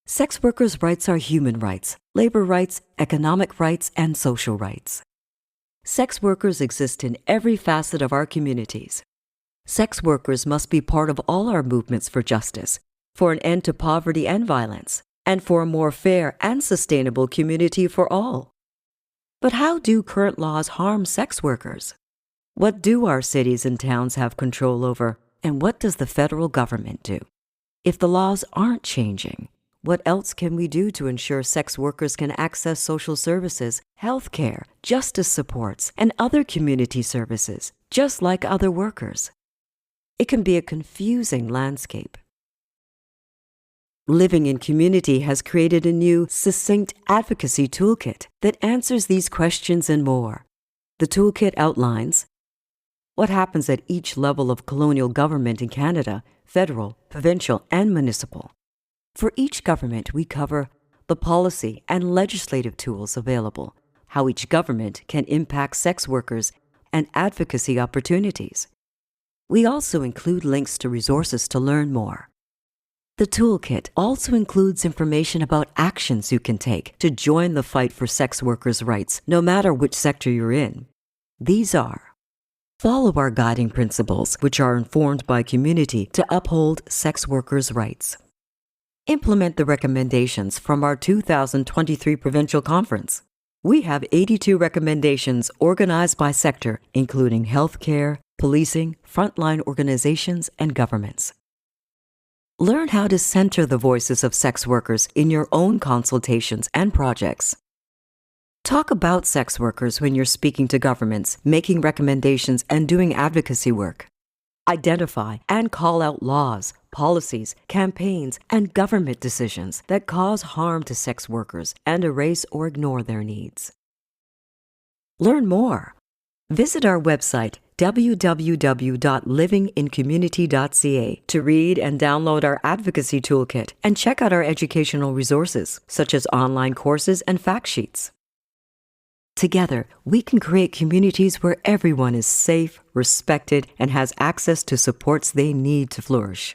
Sex workers' rights are human rights, labor rights, economic rights, and social rights. Sex workers exist in every facet of our communities. Sex workers must be part of all our movements for justice, for an end to poverty and violence, and for a more fair and sustainable community for all. But how do current laws harm sex workers? What do our cities and towns have control over, and what does the federal government do? If the laws aren't changing, what else can we do to ensure sex workers can access social services, health care, justice supports, and other community services, just like other workers? It can be a confusing landscape. Living in Community has created a new, succinct advocacy toolkit that answers these questions and more. The toolkit outlines what happens at each level of colonial government in Canada, federal, provincial, and municipal. For each government, we cover the policy and legislative tools available, how each government can impact sex workers, and advocacy opportunities. We also include links to resources to learn more. The toolkit also includes information about actions you can take to join the fight for sex workers' rights, no matter which sector you're in. These are: follow our guiding principles, which are informed by community to uphold sex workers' rights. Implement the recommendations from our 2023 Provincial Conference. We have 82 recommendations organized by sector, including healthcare, policing, frontline organizations, and governments. Learn how to center the voices of sex workers in your own consultations and projects. Talk about sex workers when you're speaking to governments, making recommendations, and doing advocacy work. Identify and call out laws, policies, campaigns, and government decisions that cause harm to sex workers and erase or ignore their needs. Learn more. Visit our website, www.livingincommunity.ca, to read and download our advocacy toolkit and check out our educational resources, such as online courses and fact sheets. Together, we can create communities where everyone is safe, respected, and has access to supports they need to flourish.